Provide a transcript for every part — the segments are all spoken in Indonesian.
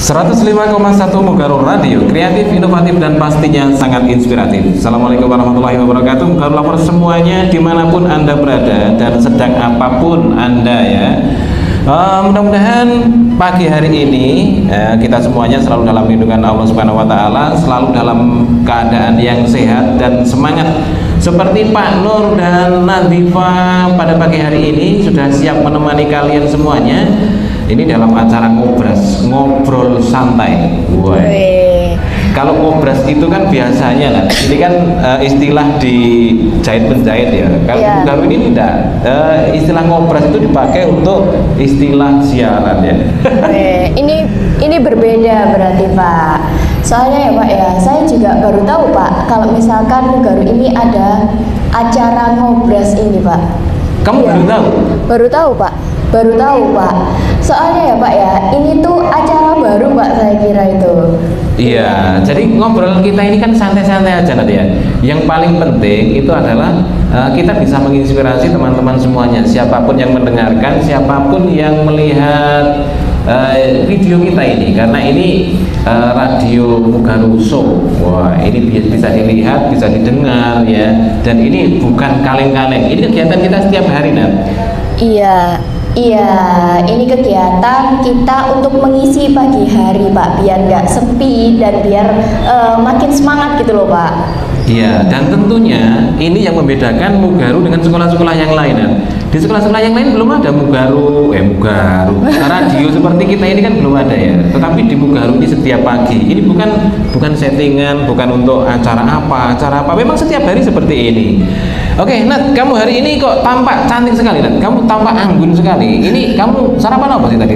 105,1 Mugarul Radio, kreatif, inovatif, dan pastinya sangat inspiratif. Assalamualaikum warahmatullahi wabarakatuh. Mugarul Lovers semuanya dimanapun Anda berada dan sedang apapun Anda ya. Mudah-mudahan pagi hari ini kita semuanya selalu dalam lindungan Allah Subhanahu wa Ta'ala, selalu dalam keadaan yang sehat dan semangat. Seperti Pak Nur dan Nadifa pada pagi hari ini sudah siap menemani kalian semuanya. Ini dalam acara ngobrol santai. Kalau ngobras itu kan biasanya kan, ini kan istilah dijahit menjahit ya. Kalau Mugarul ini tidak, istilah ngobras itu dipakai untuk istilah siaran ya. Ini berbeda berarti Pak. Soalnya ya Pak ya, saya juga baru tahu Pak kalau misalkan Mugarul ini ada acara ngobras ini Pak. Kamu baru tahu? Baru tahu Pak. Baru tahu Pak. Soalnya ya Pak ya, ini tuh acara baru Pak, saya kira itu. Iya, jadi ngobrol kita ini kan santai-santai aja nanti ya. Yang paling penting itu adalah kita bisa menginspirasi teman-teman semuanya, siapapun yang mendengarkan, siapapun yang melihat video kita ini, karena ini radio Mugarul Show. Wah, ini bisa dilihat, bisa didengar ya. Dan ini bukan kaleng-kaleng. Ini kegiatan kita setiap hari, Nat. Iya, ini kegiatan kita untuk mengisi pagi hari Pak, biar nggak sepi dan biar makin semangat gitu loh Pak. Iya, dan tentunya ini yang membedakan Mugarul dengan sekolah-sekolah yang lain ya. Di sekolah-sekolah yang lain belum ada Mugarul radio seperti kita ini kan belum ada ya. Tetapi di Mugarul ini setiap pagi, ini bukan settingan, bukan untuk acara apa. Memang setiap hari seperti ini. Oke, Nat, kamu hari ini kok tampak cantik sekali, Nat. Kamu tampak anggun sekali. Ini kamu sarapan apa sih tadi?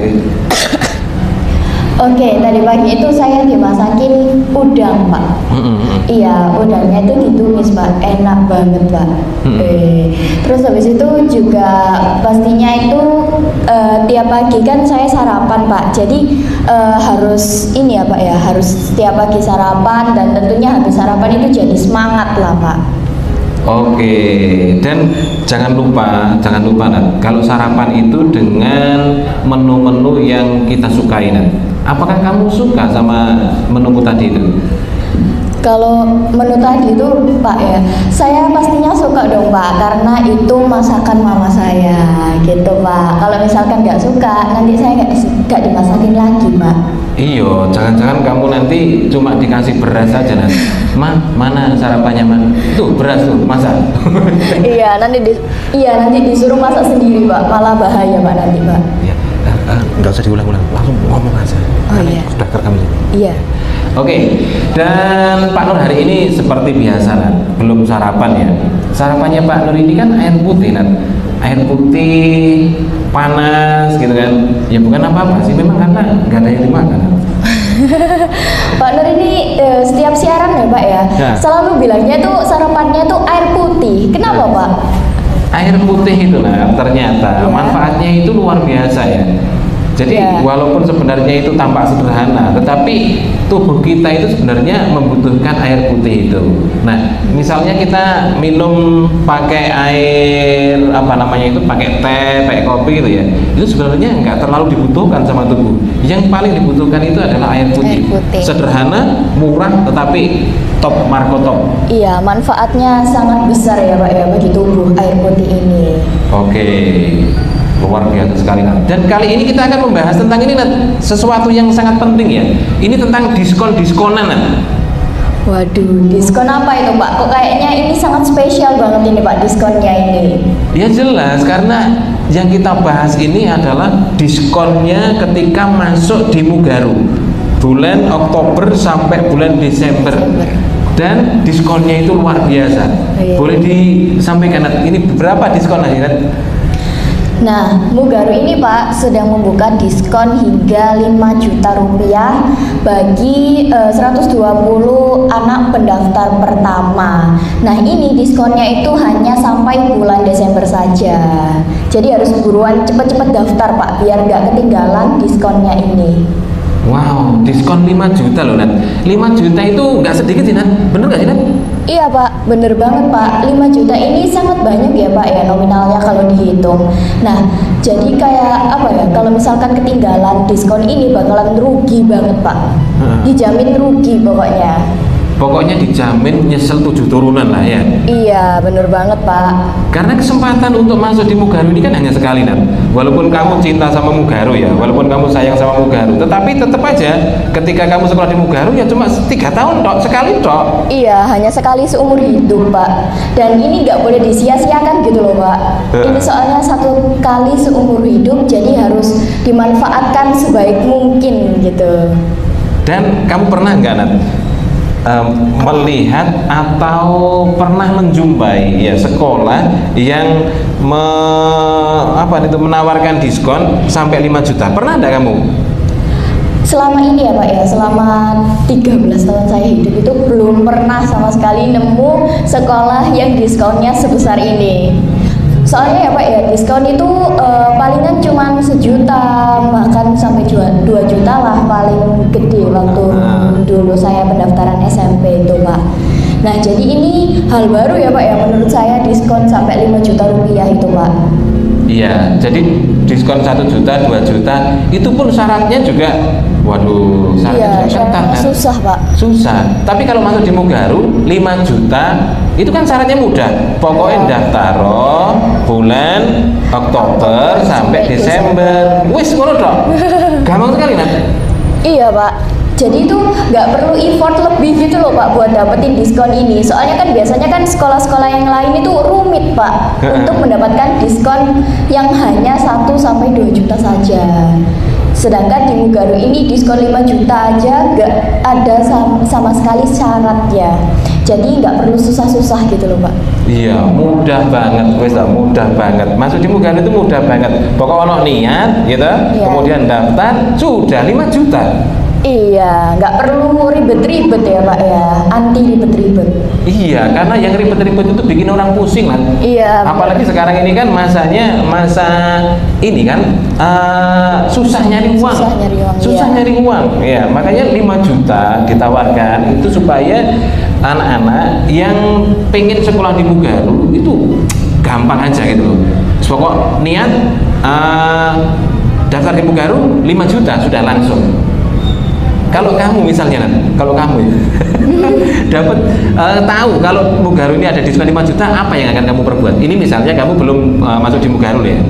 Oke, tadi pagi itu saya dimasakin udang, Pak. Iya, udangnya itu ditumis, Pak. Enak banget, Pak. Terus habis itu juga pastinya itu tiap pagi kan saya sarapan, Pak. Jadi harus ini ya, Pak ya, harus tiap pagi sarapan dan tentunya habis sarapan itu jadi semangat lah, Pak. Oke, dan jangan lupa Nat, kalau sarapan itu dengan menu-menu yang kita sukai, Nat. Apakah kamu suka sama menu tadi itu? Kalau menu tadi itu Pak ya, saya pastinya suka dong Pak, karena itu masakan mama saya gitu Pak. Kalau misalkan nggak suka, nanti saya nggak dimasakin lagi Pak. Iyo, jangan-jangan kamu nanti cuma dikasih beras saja nanti. Mana sarapannya tuh beras tuh, masak. nanti disuruh masak sendiri Pak, malah bahaya Pak nanti Pak. Iya, nggak usah diulang-ulang, langsung ngomong aja. Iya. Sudah kerekam sini. Iya. Oke, dan Pak Nur hari ini seperti biasa Nat, belum sarapan ya. Sarapannya Pak Nur ini kan air putih Nat. Air putih panas gitu kan. Ya bukan apa-apa sih, memang karena nggak ada yang dimakan. Pak Nur ini setiap siaran ya Pak ya, selalu bilangnya tuh sarapannya tuh air putih. Kenapa Pak? Air putih itu Nat, ternyata manfaatnya itu luar biasa ya. Jadi walaupun sebenarnya itu tampak sederhana, tetapi tubuh kita itu sebenarnya membutuhkan air putih itu. Nah, misalnya kita minum pakai air pakai teh, pakai kopi gitu ya, itu sebenarnya nggak terlalu dibutuhkan sama tubuh. Yang paling dibutuhkan itu adalah air putih. Sederhana, murah, tetapi top, marko top. Iya, manfaatnya sangat besar ya Pak ya bagi tubuh air putih ini. Oke. Luar biasa sekali Nat. Dan kali ini kita akan membahas tentang ini Nat, sesuatu yang sangat penting ya. Ini tentang diskonan Nat. Waduh, diskon apa itu Pak? Kok kayaknya ini sangat spesial banget ini Pak diskonnya ini. Ya jelas, karena yang kita bahas ini adalah diskonnya ketika masuk di Mugarul bulan Oktober sampai bulan Desember. Dan diskonnya itu luar biasa. Boleh disampaikan Nat, ini berapa diskon aja Nat? Nah, Mugarul ini Pak sedang membuka diskon hingga 5 juta rupiah bagi 120 anak pendaftar pertama. Nah, ini diskonnya itu hanya sampai bulan Desember saja. Jadi harus buruan cepet-cepet daftar Pak, biar nggak ketinggalan diskonnya ini. Wow, diskon 5 juta loh Nat. 5 juta itu nggak sedikit sih Nat, bener nggak sih Nat? Iya Pak, bener banget Pak. 5 juta ini sangat banyak ya Pak ya nominalnya kalau dihitung. Nah, jadi kayak apa ya? Kalau misalkan ketinggalan diskon ini bakalan rugi banget Pak. Dijamin rugi pokoknya. Pokoknya dijamin nyesel 7 turunan lah ya. Iya, bener banget Pak. Karena kesempatan untuk masuk di Mugaru ini kan hanya sekali Nat. Walaupun kamu cinta sama Mugaru ya, walaupun kamu sayang sama Mugaru, tetapi tetap aja ketika kamu sekolah di Mugaru ya cuma 3 tahun tok, sekali tok. Iya, hanya sekali seumur hidup Pak. Dan ini nggak boleh disia-siakan gitu loh Pak. Ini soalnya 1 kali seumur hidup, jadi harus dimanfaatkan sebaik mungkin gitu. Dan kamu pernah nggak Nat melihat atau pernah menjumpai ya sekolah yang menawarkan diskon sampai 5 juta? Pernah enggak kamu? Selama ini ya Pak ya, selama 13 tahun saya hidup itu belum pernah sama sekali nemu sekolah yang diskonnya sebesar ini. Soalnya ya Pak ya, diskon itu palingan cuma 1 juta, bahkan sampai 2 juta lah paling gede waktu dulu saya pendaftaran SMP itu Pak. Nah jadi ini hal baru ya Pak ya, menurut saya diskon sampai 5 juta rupiah itu Pak. Iya, jadi diskon 1 juta, 2 juta, itu pun syaratnya juga, waduh, syaratnya juga ketat kan? Susah Pak. Susah, tapi kalau masuk di Mugaru 5 juta, itu kan syaratnya mudah. Pokoknya daftar bulan Oktober sampai Desember. Wis ngono tok. Gampang sekali Nat. Iya Pak. Jadi itu nggak perlu effort lebih gitu loh Pak buat dapetin diskon ini. Soalnya kan biasanya kan sekolah-sekolah yang lain itu rumit Pak untuk mendapatkan diskon yang hanya 1 sampai 2 juta saja. Sedangkan di Mugaru ini diskon 5 juta aja nggak ada sama sekali syaratnya. Jadi nggak perlu susah-susah gitu loh Pak. Iya, mudah banget, wes lah, mudah banget. Masuk di Mugaru itu mudah banget. Pokoknya ono niat, gitu, kemudian daftar, sudah 5 juta. Iya, nggak perlu ribet-ribet ya Pak ya, anti ribet-ribet. Iya, karena yang ribet-ribet itu bikin orang pusing kan. Iya. Apalagi sekarang ini kan masa ini kan susah nyari uang. Susah nyari uang. Ya, makanya 5 juta ditawarkan itu supaya anak-anak yang pengen sekolah di Mugaru itu gampang aja gitu loh. Pokok niat daftar di Mugaru 5 juta sudah langsung. Kalau kamu misalnya, kalau kamu dapat tahu kalau Mugaru ini ada diskon 5 juta, apa yang akan kamu perbuat? Ini misalnya kamu belum masuk di Mugaru ya?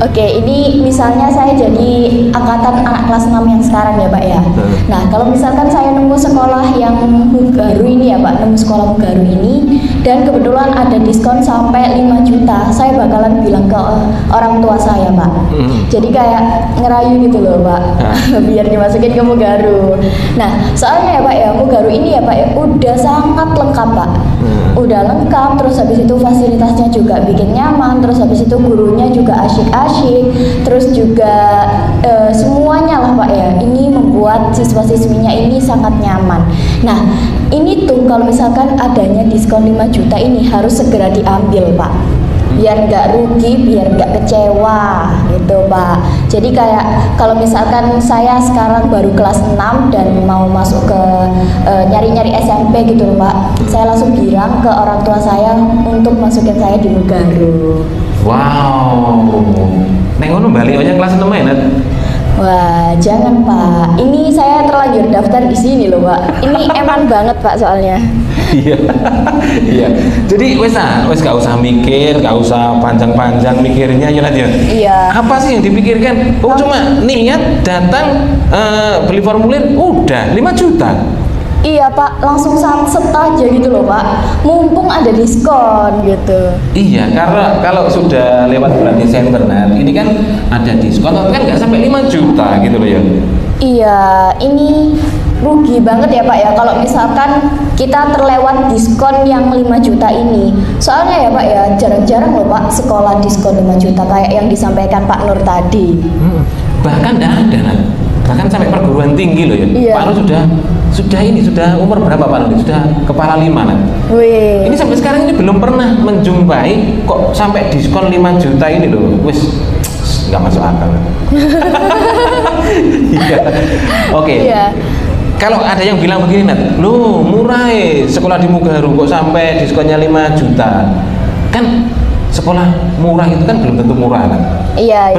Oke, ini misalnya saya jadi angkatan anak kelas 6 yang sekarang ya Pak ya. Nah, kalau misalkan saya nemu sekolah yang Mugaru ini ya Pak, nemu sekolah Mugaru ini dan kebetulan ada diskon sampai 5 juta, saya bakalan bilang ke orang tua saya Pak. Jadi kayak ngerayu gitu loh Pak, biar dimasukin ke Mugaru. Nah, soalnya ya Pak ya, Mugaru ini ya Pak ya, udah sangat lengkap Pak. Udah lengkap, terus habis itu fasilitasnya juga bikin nyaman, terus habis itu gurunya juga asyik-asyik, terus juga semuanya lah Pak ya, ini membuat siswa-siswinya ini sangat nyaman. Nah ini tuh kalau misalkan adanya diskon 5 juta ini harus segera diambil Pak, biar nggak rugi, biar nggak kecewa gitu Pak. Jadi kayak kalau misalkan saya sekarang baru kelas 6 dan mau masuk ke nyari-nyari SMP gitu loh Pak, saya langsung bilang ke orang tua saya untuk masukin saya di Mugaru. Wow, neng ngono baliknya kelas 6 ya Nat? Wah, jangan Pak. Ini saya terlanjur daftar di sini loh Pak. Ini eman banget Pak soalnya. Iya, iya. Jadi wes gak usah mikir, gak usah panjang-panjang mikirnya ya Nat ya. Iya. Apa sih yang dipikirkan? Oh cuma niat datang beli formulir, udah 5 juta. Iya Pak, langsung samset aja gitu loh Pak. Mumpung ada diskon gitu. Iya, karena kalau sudah lewat bulan Desember ini kan ada diskon, tapi kan nggak sampai 5 juta gitu loh ya. Iya, ini rugi banget ya Pak ya kalau misalkan kita terlewat diskon yang 5 juta ini. Soalnya ya Pak ya, jarang-jarang loh Pak sekolah diskon 5 juta kayak yang disampaikan Pak Nur tadi. Bahkan nggak ada Nat. Bahkan sampai perguruan tinggi loh ya. Iya. Pak Nur sudah umur berapa Pak Nur? Sudah kepala 5 Nat. Wih. Ini sampai sekarang ini belum pernah menjumpai kok sampai diskon 5 juta ini loh. Wis nggak masuk akal. Iya. Oke. Iya. kalau ada yang bilang begini Nat, lu murah sekolah di Mugaru kok sampai diskonnya 5 juta, kan sekolah murah itu kan belum tentu murah kan? Iya,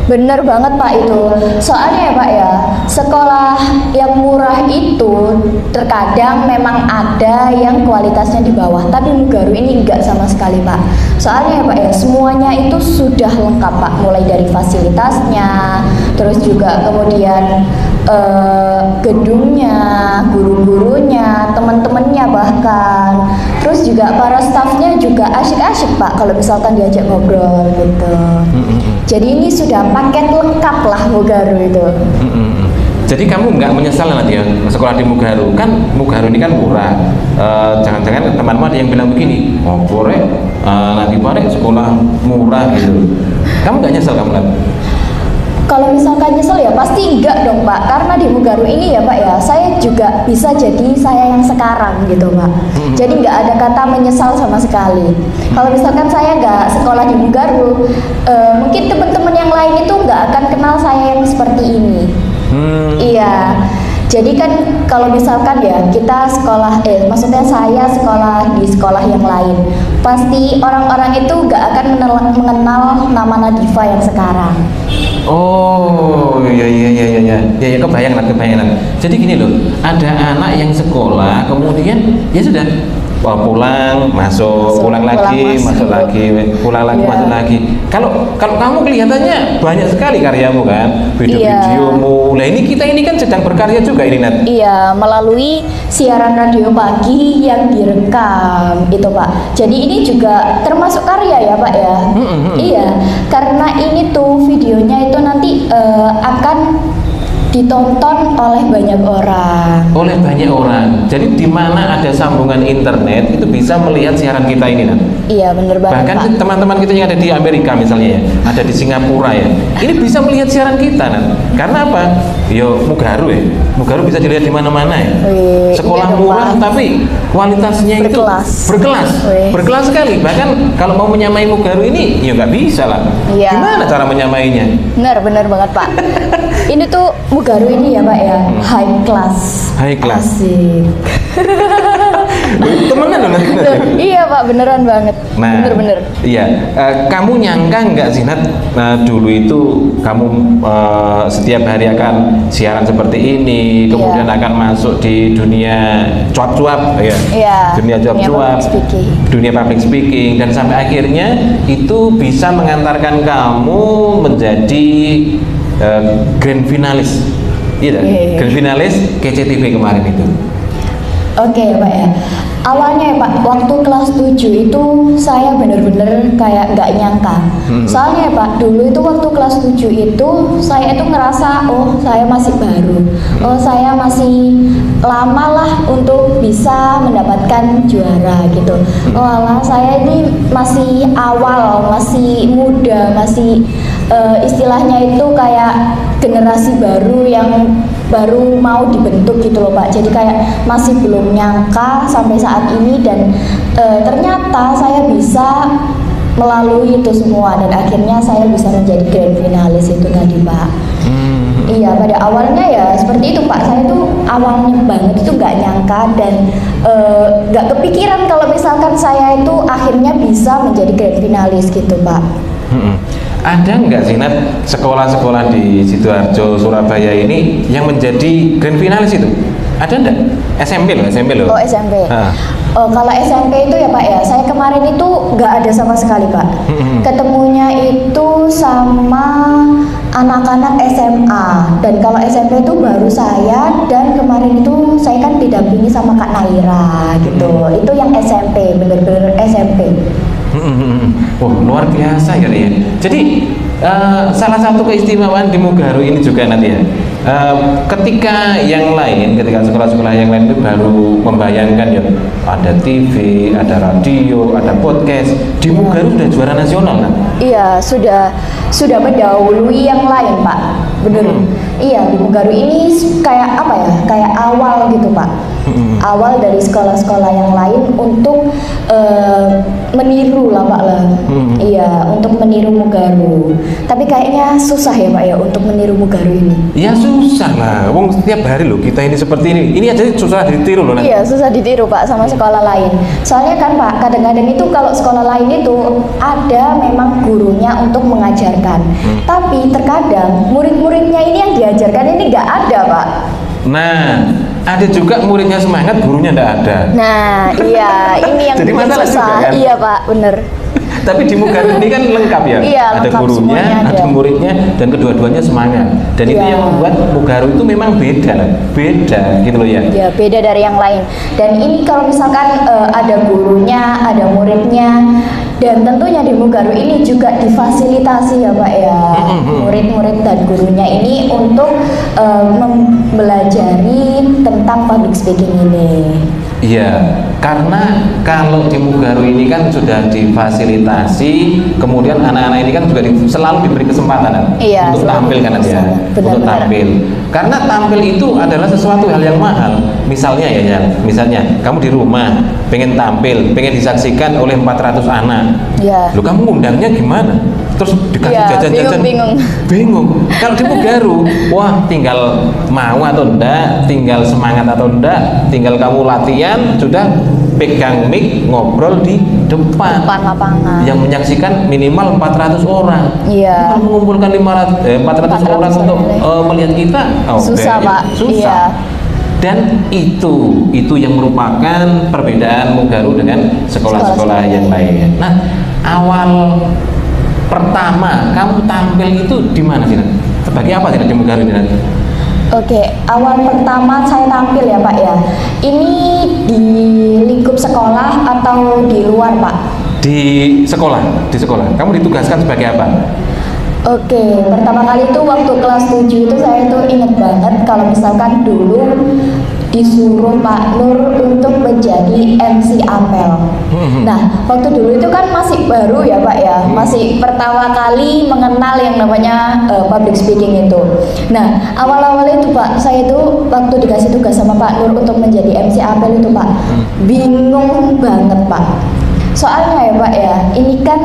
bener banget Pak itu. Soalnya ya Pak ya, sekolah yang murah itu terkadang memang ada yang kualitasnya di bawah, tapi Mugaru ini enggak sama sekali Pak. Soalnya ya Pak ya, semuanya itu sudah lengkap Pak, mulai dari fasilitasnya, terus juga kemudian gedungnya, guru-gurunya, teman-temannya bahkan, terus juga para stafnya juga asyik-asyik Pak kalau misalkan diajak ngobrol gitu. Jadi ini sudah paket lengkap lah Mugaru itu. Jadi kamu nggak menyesal nanti ya sekolah di Mugaru? Kan Mugaru ini kan murah. Jangan-jangan temanmu ada yang bilang begini, oh boleh nanti bareng sekolah murah gitu. Kamu nggak nyesel kamu kan? Kalau misalkan nyesel ya pasti enggak dong Pak, karena di Mugaru ini ya Pak ya, saya juga bisa jadi saya yang sekarang gitu Pak. Jadi nggak ada kata menyesal sama sekali. Kalau misalkan saya nggak sekolah di Mugaru, mungkin teman-teman yang lain itu nggak akan kenal saya yang seperti ini. Iya. Jadi kan kalau misalkan ya kita sekolah, maksudnya saya sekolah di sekolah yang lain, pasti orang-orang itu nggak akan mengenal nama Nadifa yang sekarang. Oh iya kebayang. Jadi gini loh, ada anak yang sekolah kemudian ya sudah pulang masuk pulang lagi masuk lagi pulang lagi masuk lagi. Kalau kamu kelihatannya banyak sekali karyamu kan, video-videomu. Lah ini kita ini kan sedang berkarya juga ini Nat. Iya, melalui siaran radio pagi yang direkam itu Pak. Jadi ini juga termasuk karya ya Pak ya. Iya, karena ini tuh videonya itu nanti akan ditonton oleh banyak orang. Jadi di mana ada sambungan internet itu bisa melihat siaran kita ini Nat. Iya benar banget. Bahkan Pak, teman-teman kita yang ada di Amerika misalnya ya, ada di Singapura ya, ini bisa melihat siaran kita Nat. Karena apa? Yo Mugaru ya, Mugaru bisa dilihat di mana-mana ya. Sekolah murah tapi kualitasnya berkelas sekali. Bahkan kalau mau menyamai Mugaru ini ya nggak bisa lah. Gimana cara menyamainya? Benar banget Pak. Ini tuh Mugaru ini ya Pak ya, high class. Asik. Temenan loh nanti. Iya Pak, beneran banget. Nah, bener. Iya. Kamu nyangka nggak sih Nat, dulu itu kamu setiap hari akan siaran seperti ini, kemudian akan masuk di dunia cuap-cuap ya. Dunia cuap-cuap, dunia public speaking, dan sampai akhirnya itu bisa mengantarkan kamu menjadi grand finalis. Iya, grand finalis KCTV kemarin itu. Oke Pak ya. Awalnya ya Pak, waktu kelas 7 itu saya bener-bener kayak nggak nyangka. Soalnya ya Pak, dulu itu waktu kelas 7 itu saya itu ngerasa saya masih baru. Saya masih lama lah untuk bisa mendapatkan juara gitu. Saya ini masih awal, masih muda, masih istilahnya itu kayak generasi baru yang baru mau dibentuk gitu loh Pak. Jadi kayak masih belum nyangka sampai saat ini, dan ternyata saya bisa melalui itu semua dan akhirnya saya bisa menjadi grand finalis itu tadi Pak. Iya, pada awalnya ya seperti itu Pak. Saya tuh awalnya banget itu nggak nyangka dan nggak kepikiran kalau misalkan saya itu akhirnya bisa menjadi grand finalis gitu Pak. Ada nggak sih Nat sekolah-sekolah di Sidoarjo, Surabaya ini yang menjadi grand finalis itu? Ada enggak? SMP loh. Oh SMP. Kalau SMP itu ya Pak ya, saya kemarin itu nggak ada sama sekali Pak. Ketemunya itu sama anak-anak SMA, dan kalau SMP itu baru saya, dan kemarin itu saya kan didampingi sama Kak Naira gitu. Itu yang SMP, bener-bener SMP. Luar biasa ya. Jadi salah satu keistimewaan di Mugaru ini juga nanti ya, ketika sekolah-sekolah yang lain itu baru membayangkan ya ada TV, ada radio, ada podcast, di Mugaru sudah juara nasional kan? Iya, sudah mendahului yang lain Pak, bener. Iya, di Mugaru ini kayak apa ya? Kayak awal gitu Pak. Awal dari sekolah-sekolah yang lain untuk meniru lah Pak lah. Iya, untuk meniru Mugaru. Tapi kayaknya susah ya Pak ya untuk meniru Mugaru ini. Ya susah lah, wong setiap hari loh kita ini seperti ini. Ini aja susah ditiru loh. Iya, susah ditiru Pak sama sekolah lain. Soalnya kan Pak, kadang-kadang itu kalau sekolah lain itu ada memang gurunya untuk mengajarkan. Tapi terkadang murid-muridnya ini yang diajarkan ini nggak ada Pak. Nah, ada juga muridnya semangat, gurunya nggak ada. Nah, iya, ini yang Jadi bikin masalah susah. juga, kan? Iya Pak, bener. Tapi di Mugaru ini kan lengkap ya. Iya, ada lengkap, gurunya, semuanya ada muridnya, dan kedua-duanya semangat. Dan itu Iya. yang membuat Mugaru itu memang beda gitu loh ya. Ya, beda dari yang lain. Dan ini kalau misalkan ada gurunya, ada muridnya, dan tentunya di Mugaru ini juga difasilitasi ya Pak ya, murid-murid dan gurunya ini untuk mempelajari tentang public speaking ini. Iya, karena kalau di Mugaru ini kan sudah difasilitasi, kemudian anak-anak ini kan juga selalu diberi kesempatan kan, Iya, untuk selalu tampil kan diberi ya, kesempatan. untuk Benar-benar. tampil. Karena tampil itu adalah sesuatu hal yang mahal. Misalnya misalnya kamu di rumah pengen tampil, pengen disaksikan oleh 400 anak. Ya. Lu kamu ngundangnya gimana? Terus dikasih Iya, jajan-jajan, bingung. Kalau di Mugaru, wah tinggal mau atau enggak, tinggal semangat atau enggak, tinggal kamu latihan, sudah pegang mic, ngobrol di depan lapangan. yang menyaksikan minimal 400 orang. Iya. Kalau mengumpulkan 400 orang untuk melihat kita, Susah Pak. susah. Iya. Dan itu yang merupakan perbedaan Mugaru dengan sekolah-sekolah yang lain. Nah, awal pertama kamu tampil itu di mana sih? Sebagai apa sih di Mugaru ini? Oke, awal pertama saya tampil ya Pak ya. Ini di lingkup sekolah atau di luar Pak? Di sekolah. Kamu ditugaskan sebagai apa? Oke, pertama kali itu waktu kelas 7 itu saya tuh inget banget kalau misalkan dulu disuruh Pak Nur untuk menjadi MC apel. Nah, waktu dulu itu kan masih baru ya Pak ya, masih pertama kali mengenal yang namanya public speaking itu. Nah, awal-awal itu Pak, saya itu waktu dikasih tugas sama Pak Nur untuk menjadi MC apel itu Pak, bingung banget Pak. Soalnya ya Pak ya, ini kan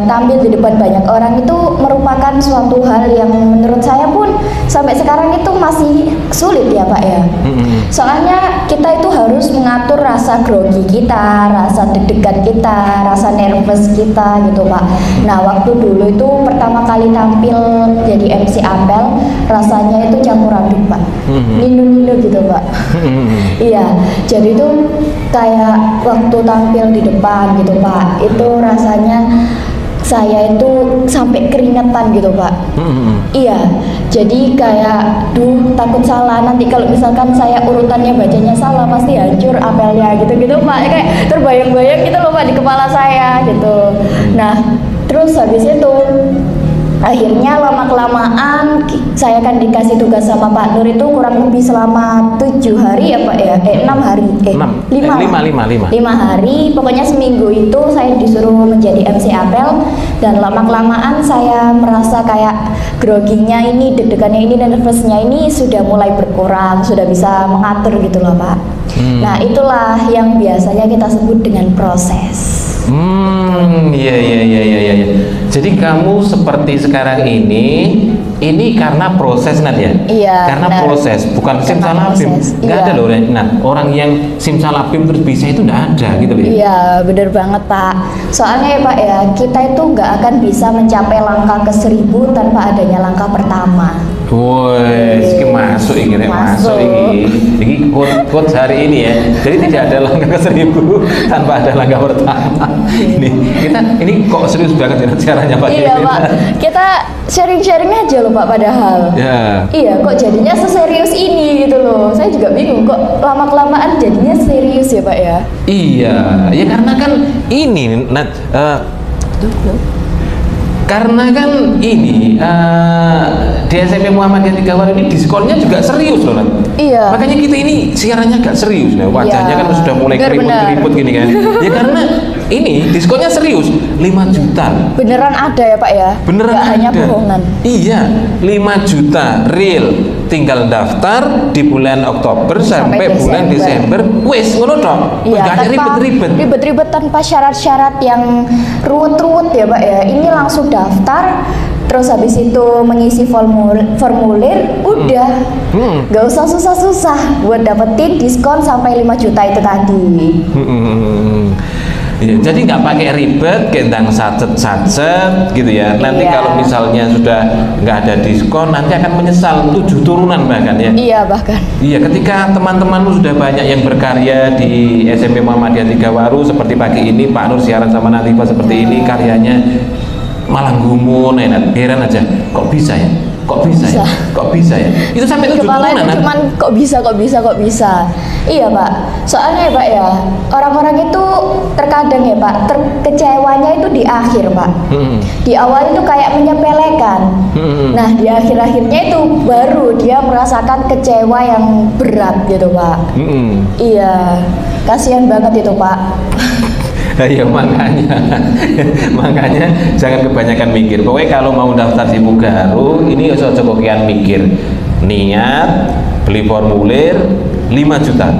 tampil di depan banyak orang itu merupakan suatu hal yang menurut saya pun sampai sekarang itu masih sulit ya Pak ya. Soalnya kita itu harus mengatur rasa grogi kita, rasa deg-degan kita, rasa nervous kita gitu Pak. Nah waktu dulu itu pertama kali tampil jadi MC apel, rasanya itu campur aduk Pak, ninu-ninu gitu Pak. Iya, jadi itu kayak waktu tampil di depan gitu Pak, itu rasanya saya itu sampai keringetan gitu Pak. Iya, jadi kayak takut salah, nanti kalau misalkan saya urutannya bacanya salah pasti hancur apelnya gitu-gitu Pak. Kayak terbayang-bayang gitu loh Pak di kepala saya gitu. Nah terus habis itu akhirnya lama-kelamaan saya kan dikasih tugas sama Pak Nur itu kurang lebih selama 7 hari ya Pak ya, 6 hari, 5 hari, pokoknya seminggu itu saya disuruh menjadi MC apel. Dan lama-kelamaan saya merasa kayak groginya ini, deg-degannya ini, dan nervousnya ini sudah mulai berkurang, sudah bisa mengatur gitu loh Pak. Nah itulah yang biasanya kita sebut dengan proses. Iya. Jadi kamu seperti sekarang ini karena proses Nat ya? Iya. Karena benar. proses, bukan simsalabim. Nggak ada loh Nat, orang yang simsalabim terus bisa itu nggak ada gitu loh. Iya, bener banget Pak. Soalnya ya Pak ya, kita itu nggak akan bisa mencapai langkah ke 1000 tanpa adanya langkah pertama. Woi, ini masuk ini, masuk ini. Ini quote hari ini ya. Jadi tidak ada langkah ke 1000 tanpa ada langkah pertama. Ini kok serius banget ya caranya Pak? Iya Pak, kita sharing-sharing aja loh Pak padahal. Ya. Iya, kok jadinya seserius ini gitu loh. Saya juga bingung kok lama-kelamaan jadinya serius ya Pak ya. Iya, ya karena kan ini karena kan ini di SMP Muhammadiyah Tigawar ini diskonnya juga serius loh Nat. Iya. Makanya kita ini siarannya agak serius loh. Wajahnya Iya. kan sudah mulai keriput-keriput gini kan. Ya karena ini diskonnya serius 5 juta. Beneran ada ya Pak ya? Beneran nggak hanya ada. bohongan. Iya, 5 juta real. Tinggal daftar di bulan Oktober sampai bulan Desember. Wes ngono tok. Iya, Nggak ada ribet-ribet. Ribet-ribet tanpa syarat-syarat yang ruwet-ruwet ya Pak ya. Ini langsung daftar, terus habis itu mengisi formulir, udah. Nggak usah susah-susah buat dapetin diskon sampai 5 juta itu tadi. Ya, jadi nggak pakai ribet, gendang sacet gitu ya. Nanti Iya. kalau misalnya sudah nggak ada diskon, nanti akan menyesal 7 turunan bahkan ya. Iya bahkan. Iya, ketika teman-temanmu sudah banyak yang berkarya di SMP Muhammadiyah Tigawaru seperti pagi ini Pak Nur siaran sama Natifa seperti ini, karyanya malah gumun, enak, heran aja, kok bisa ya? Kok bisa ya? Kok bisa ya? Itu sampai 7 Kepala turunan. itu cuman kok bisa. Iya Pak, soalnya ya Pak ya, orang-orang itu terkadang ya Pak, kecewanya itu di akhir Pak. Di awal itu kayak menyepelekan. Nah di akhir-akhirnya itu baru dia merasakan kecewa yang berat gitu Pak. Iya, kasihan banget itu Pak. Ya makanya jangan kebanyakan mikir. Pokoknya kalau mau daftar di Mugaru ini ojo kian mikir. Niat beli formulir 5 juta.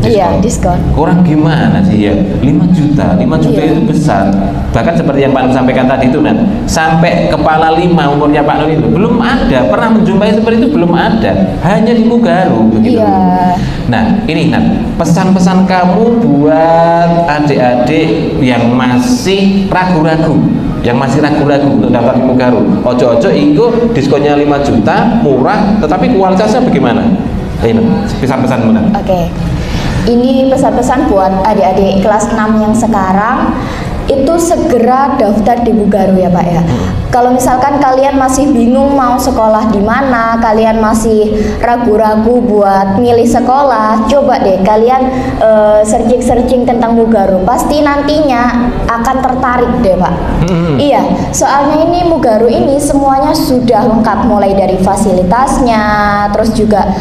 Iya, diskon. Kurang gimana sih ya? 5 juta Iya. itu besar. Bahkan seperti yang Pak Nur sampaikan tadi itu kan, sampai kepala 5 umurnya Pak Nur itu belum ada, pernah menjumpai seperti itu belum ada, hanya di Mugaru begitu. Iya. Nah, ini pesan-pesan kamu buat adik-adik yang masih ragu-ragu untuk daftar di Mugaru. Ojo-ojo itu diskonnya 5 juta, murah, tetapi kualitasnya bagaimana? Ini pesan-pesan Muna. Oke. Ini pesan-pesan buat adik-adik kelas 6 yang sekarang itu segera daftar di Mugaru ya Pak ya. Kalau misalkan kalian masih bingung mau sekolah di mana, kalian masih ragu-ragu buat milih sekolah, coba deh kalian searching tentang Mugaru. Pasti nantinya akan tertarik deh Pak. Iya, soalnya ini Mugaru ini semuanya sudah lengkap, mulai dari fasilitasnya, terus juga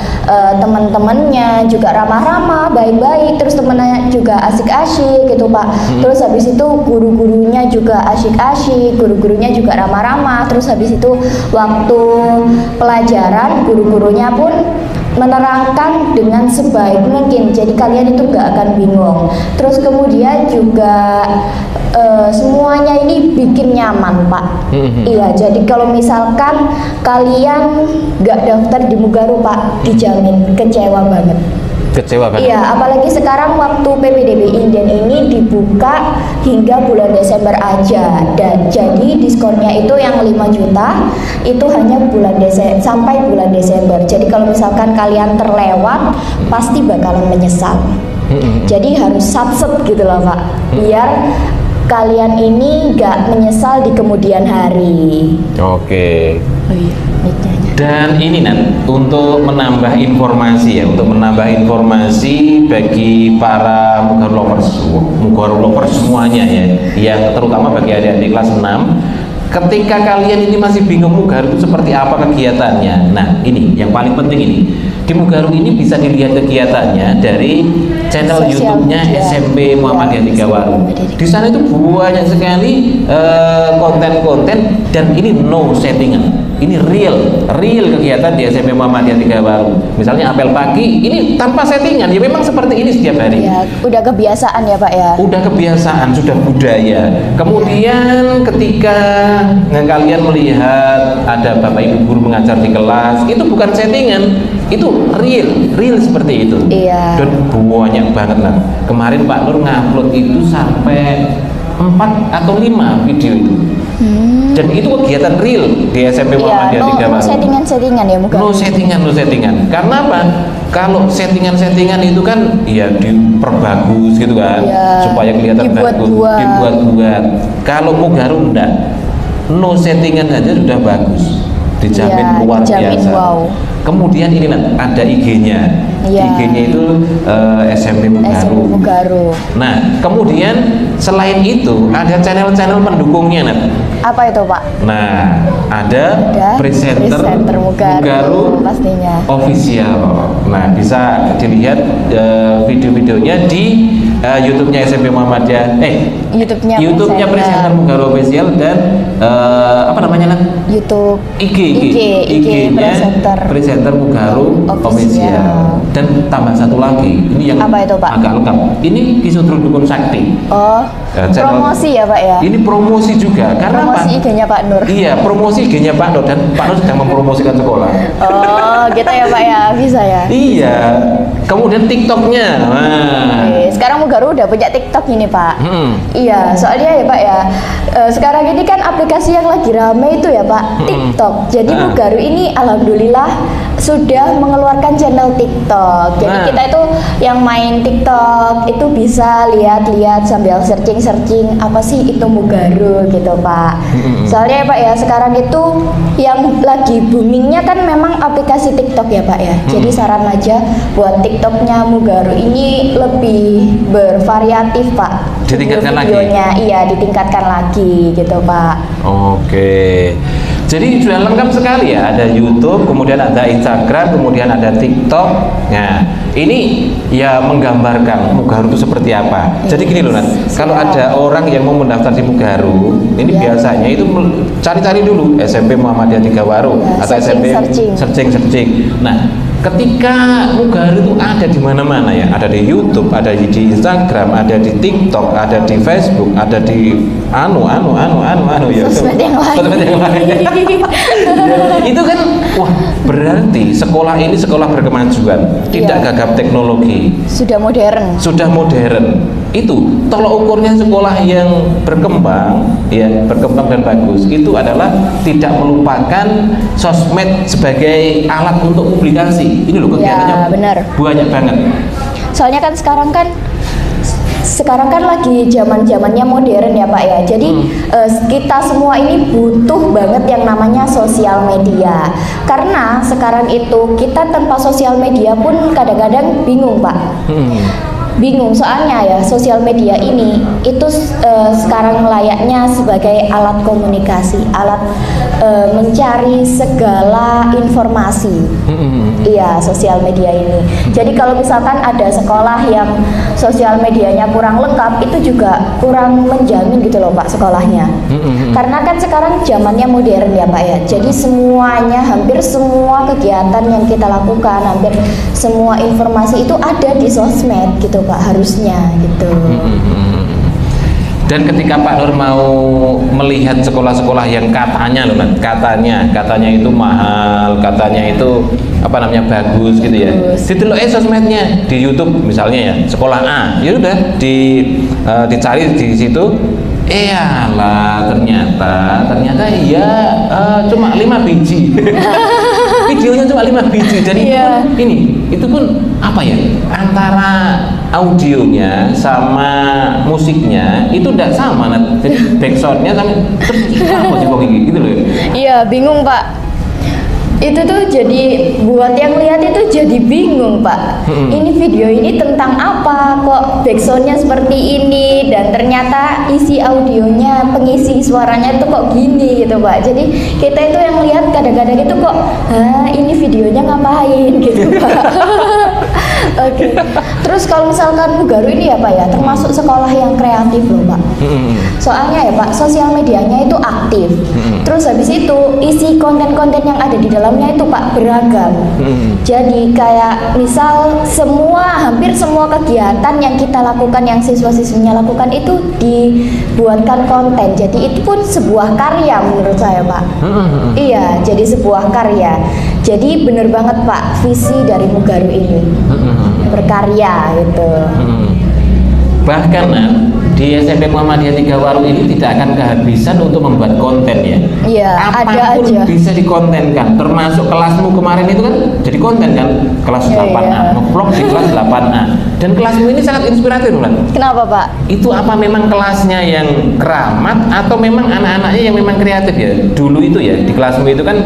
teman-temannya juga ramah-ramah, baik-baik, terus temennya juga asik-asik gitu Pak. Terus habis itu guru-gurunya juga asyik-asyik, guru-gurunya juga ramah-ramah. Terus habis itu waktu pelajaran guru-gurunya pun menerangkan dengan sebaik mungkin, jadi kalian itu nggak akan bingung. Terus kemudian juga semuanya ini bikin nyaman Pak. Iya, jadi kalau misalkan kalian nggak daftar di Mugaru Pak, dijamin kecewa banget. Kecewa kan? Iya, apalagi sekarang waktu PPDB Inden ini dibuka hingga bulan Desember aja, dan jadi diskonnya itu yang 5 juta itu hanya bulan sampai bulan Desember. Jadi kalau misalkan kalian terlewat pasti bakalan menyesal. Jadi harus satset gitu loh Pak, biar kalian ini nggak menyesal di kemudian hari. Oke. Oh iya, mic-nya. Dan ini untuk menambah informasi bagi para Mugaru lovers semuanya ya, yang terutama bagi adik-adik kelas 6, ketika kalian ini masih bingung Mugaru itu seperti apa kegiatannya. Nah, ini yang paling penting ini. Di Mugaru ini bisa dilihat kegiatannya dari channel YouTube-nya SMP Muhammadiyah Tigawaru. Di sana itu banyak sekali konten-konten, dan ini no settingan. Ini real kegiatan di SMP Muhammadiyah Tigawaru. Misalnya apel pagi, ini tanpa settingan, ya memang seperti ini setiap hari. Ya, udah kebiasaan ya Pak ya. Udah kebiasaan, sudah budaya. Kemudian ketika kalian melihat ada Bapak Ibu guru mengajar di kelas, itu bukan settingan, itu real seperti itu. Iya. Dan banyak banget lah. Kemarin Pak Nur ngupload itu sampai 4 atau 5 video itu. Dan itu kegiatan real di SMP Muhammadiyah Tigawaru. No settingan ya Mugaru. No settingan. Karena apa? Kalau settingan itu kan ya diperbagus gitu kan, supaya kelihatan bagus, dibuat-buat. Kalau Mugaru enggak, no settingan saja sudah bagus, dijamin luar biasa. Wow. Kemudian ini ada IG-nya. Iya. IG-nya itu SMP SMP Mugaru. Mugaru. Nah, kemudian selain itu ada channel-channel pendukungnya, Nat. Apa itu, Pak? Nah, ada presenter Mugaru pastinya official. Nah, bisa dilihat video-videonya di YouTube-nya SMP Muhammadiyah. YouTube-nya presenter Mugaru official dan apa namanya, Nat? YouTube IG-nya presenter Mugaru official. Dan tambah satu lagi, ini yang apa itu, Pak? agak lengkap. Ini Kisutru Dukun Sakti. Oh, promosi ya, Pak ya? Ini promosi juga karena promosi IG-nya Pak Nur. Iya, promosi IG-nya Pak Nur, dan Pak Nur sedang mempromosikan sekolah. Oh, gitu ya, Pak ya, bisa ya. Iya. Kemudian TikTok-nya. Nah. Sekarang Mugaru udah punya TikTok ini, Pak. Iya, soalnya ya, Pak ya. Sekarang ini kan aplikasi yang lagi rame itu ya, Pak, TikTok. Jadi Mugaru ini alhamdulillah sudah mengeluarkan channel TikTok. Jadi kita itu yang main TikTok itu bisa lihat-lihat sambil searching apa sih itu Mugaru gitu, Pak. Soalnya ya, Pak ya, sekarang itu yang lagi boomingnya kan memang aplikasi TikTok ya, Pak ya. Jadi saran aja buat TikToknya Mugaru ini lebih bervariatif, Pak. Ditingkatkan videonya, lagi? Iya, ditingkatkan lagi gitu, Pak. Oke. Jadi sudah lengkap sekali ya, ada YouTube, kemudian ada Instagram, kemudian ada TikTok. Nah, ini ya menggambarkan Mugaru itu seperti apa. Jadi gini loh, Nat, kalau ada orang yang mau mendaftar di Mugaru, ini biasanya itu cari-cari dulu SMP Muhammadiyah 3 Waru atau SMP searching. Nah, ketika Mugaru itu ada di mana-mana ya, ada di YouTube, ada di Instagram, ada di TikTok, ada di Facebook, ada di ya. Sosmed yang lain. Itu kan, wah, berarti sekolah ini sekolah berkemajuan, tidak gagap teknologi. Sudah modern. Itu tolak ukurnya sekolah yang berkembang dan bagus itu adalah tidak melupakan sosmed sebagai alat untuk publikasi. Ini loh kegiatannya banyak banget. Soalnya kan sekarang kan lagi zamannya modern ya, Pak ya. Jadi kita semua ini butuh banget yang namanya sosial media. Karena sekarang itu kita tanpa sosial media pun kadang-kadang bingung, Pak. Bingung soalnya ya, sosial media ini itu sekarang layaknya sebagai alat komunikasi, alat mencari segala informasi. Iya, sosial media ini. Jadi kalau misalkan ada sekolah yang sosial medianya kurang lengkap, itu juga kurang menjamin gitu loh, Pak, sekolahnya. Karena kan sekarang zamannya modern ya, Pak ya. Jadi semuanya, hampir semua kegiatan yang kita lakukan, hampir semua informasi itu ada di sosmed gitu, Pak, harusnya gitu. Dan ketika Pak Nur mau melihat sekolah-sekolah yang katanya itu mahal, katanya itu bagus gitu ya, ditelok sosmednya di YouTube misalnya ya, sekolah A, ya udah dicari di situ. Ternyata iya, cuma 5 biji. Videonya cuma 5 biji. Jadi itu pun apa ya, antara audionya sama musiknya itu tidak sama. Jadi backsoundnya sama, terus apa sih kok gitu loh. Iya, bingung, Pak. Itu tuh jadi buat yang lihat itu jadi bingung, Pak. Ini video ini tentang apa, kok backsoundnya seperti ini, dan ternyata isi audionya, pengisi suaranya itu kok gini gitu, Pak. Jadi kita itu yang lihat kadang-kadang itu kok, ini videonya ngapain gitu, Pak. Oke. Terus kalau misalkan Mugaru ini ya, Pak ya, termasuk sekolah yang kreatif loh, Pak. Soalnya ya, Pak, sosial medianya itu aktif. Terus habis itu isi konten-konten yang ada di dalamnya itu, Pak, beragam. Jadi kayak misal hampir semua kegiatan yang kita lakukan, yang siswa-siswinya lakukan itu dibuatkan konten. Jadi itu pun sebuah karya menurut saya, Pak. Iya, jadi sebuah karya. Jadi bener banget, Pak, visi dari Mugaru ini berkarya gitu. Bahkan di di SMP Muhammadiyah 3 Waru ini tidak akan kehabisan untuk membuat konten ya. Iya, ada Apapun aja. bisa dikontenkan, termasuk kelasmu kemarin itu kan jadi konten kan, kelas Iya, 8A, iya. ngevlog di kelas 8A. Dan kelasmu ini sangat inspiratif, Bulan. Kenapa, Pak? Itu apa memang kelasnya yang keramat atau memang anak-anaknya yang memang kreatif ya? Dulu itu ya di kelasmu itu kan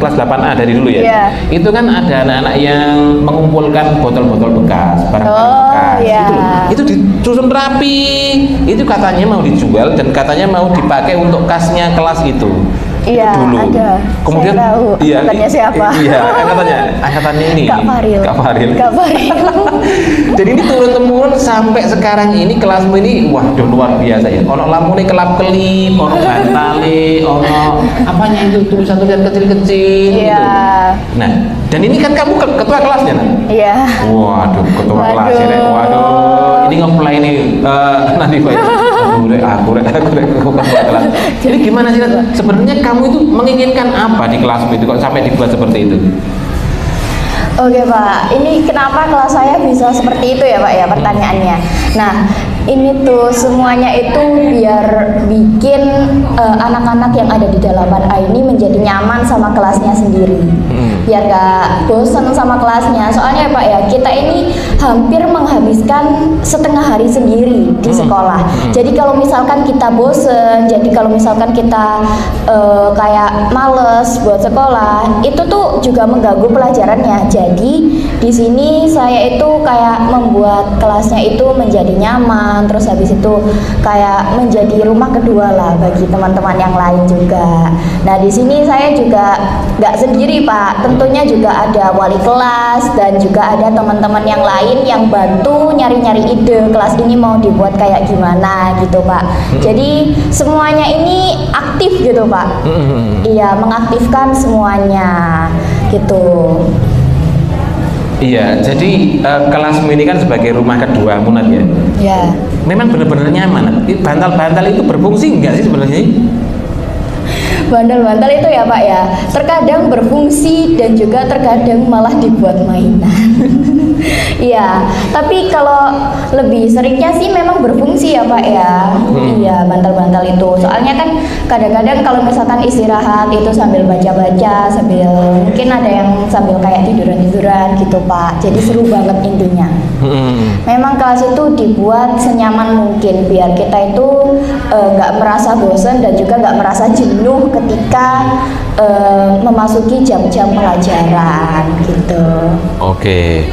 kelas 8A dari dulu ya. Iya. Itu kan ada anak-anak yang mengumpulkan botol-botol bekas, barang-barang Oh, bekas. iya. Itu disusun rapi. Itu katanya mau dijual dan katanya mau dipakai untuk kasnya kelas itu. Iya, Dulu. ada. Kemudian Saya tahu. Angkatannya siapa? Iya, angkatannya ini. Kak Faril. Kak Faril. Kak Faril. Jadi ini turun-temurun sampai sekarang ini kelasmu ini waduh luar biasa ya. Ono lamune kelap-kelip, ono bantale, ono apanya itu tulisan-tulisan kecil-kecil Iya. gitu. Nah, dan ini kan kamu ketua kelasnya kan? Iya. Waduh, ketua Waduh. kelas ya. Waduh, ini ngeplay nih nanti Pak. Aku ketua kelas. Jadi gimana sih Nat? Sebenarnya kamu itu menginginkan apa di kelasmu itu kok sampai dibuat seperti itu? Oke Pak, ini kenapa kelas saya bisa seperti itu ya Pak ya pertanyaannya. Nah, ini tuh semuanya itu biar bikin anak-anak yang ada di 8A ini menjadi nyaman sama kelasnya sendiri. Biar gak bosan sama kelasnya. Soalnya ya Pak ya, kita ini hampir menghabiskan setengah hari sendiri di sekolah. Jadi kalau misalkan kita bosen, jadi kalau misalkan kita kayak males buat sekolah, itu tuh juga mengganggu pelajarannya. Jadi di sini saya itu kayak membuat kelasnya itu menjadi nyaman, terus habis itu kayak menjadi rumah kedua lah bagi teman-teman yang lain juga. Nah di sini saya juga nggak sendiri Pak, tentunya juga ada wali kelas dan juga ada teman-teman yang lain yang bantu nyari-nyari ide kelas ini mau dibuat kayak gimana gitu Pak. Jadi semuanya ini aktif gitu Pak. Iya, mengaktifkan semuanya gitu. Iya, jadi kelasmu ini kan sebagai rumah kedua Munat ya. Ya. Memang benar-benar nyaman. Nat. Bantal-bantal itu berfungsi enggak sih sebenarnya? Bantal-bantal itu ya Pak ya, terkadang berfungsi dan juga terkadang malah dibuat mainan. Iya, tapi kalau lebih seringnya sih memang berfungsi ya Pak ya. Iya, bantal-bantal itu. Soalnya kan kadang-kadang kalau misalkan istirahat itu sambil baca-baca, sambil mungkin ada yang sambil kayak tiduran-tiduran gitu Pak. Jadi seru banget intinya. Memang kelas itu dibuat senyaman mungkin biar kita itu nggak merasa bosan dan juga nggak merasa jenuh ketika memasuki jam-jam pelajaran gitu. Oke.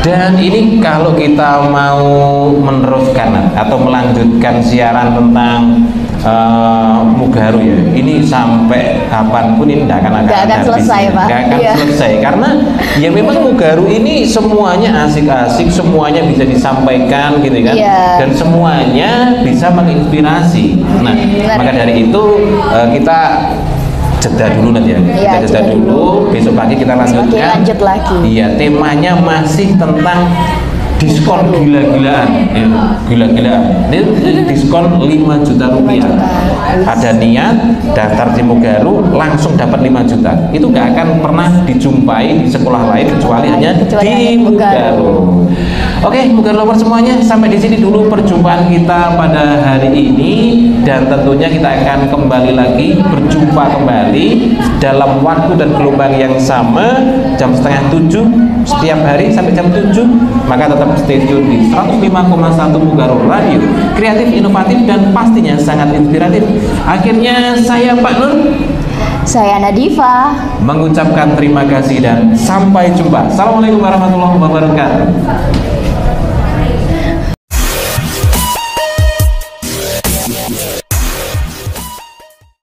Dan ini kalau kita mau meneruskan atau melanjutkan siaran tentang Mugaru ya, ini sampai kapanpun ini tidak akan selesai Pak. Nggak akan selesai karena ya memang Mugaru ini semuanya asik-asik, semuanya bisa disampaikan gitu kan, dan semuanya bisa menginspirasi. Nah, maka dari itu kita jeda dulu nanti ya. Kita jeda dulu, besok pagi kita lanjutkan. Oke, lanjut lagi. Iya, temanya masih tentang diskon gila-gilaan. Gila-gilaan. Ini diskon 5 juta rupiah. Ada niat daftar di Mugaru langsung dapat 5 juta. Itu nggak akan pernah dijumpai di sekolah lain kecuali hanya di Mugaru. Oke, Mugaru Lovers semuanya, sampai di sini dulu perjumpaan kita pada hari ini, dan tentunya kita akan kembali lagi berjumpa kembali dalam waktu dan gelombang yang sama jam 6:30 setiap hari sampai jam 7. Maka tetap stay tune di 105,1 Mugaru Radio, kreatif, inovatif, dan pastinya sangat inspiratif. Akhirnya saya Pak Nur, saya Nadifa, mengucapkan terima kasih dan sampai jumpa. Assalamualaikum warahmatullahi wabarakatuh.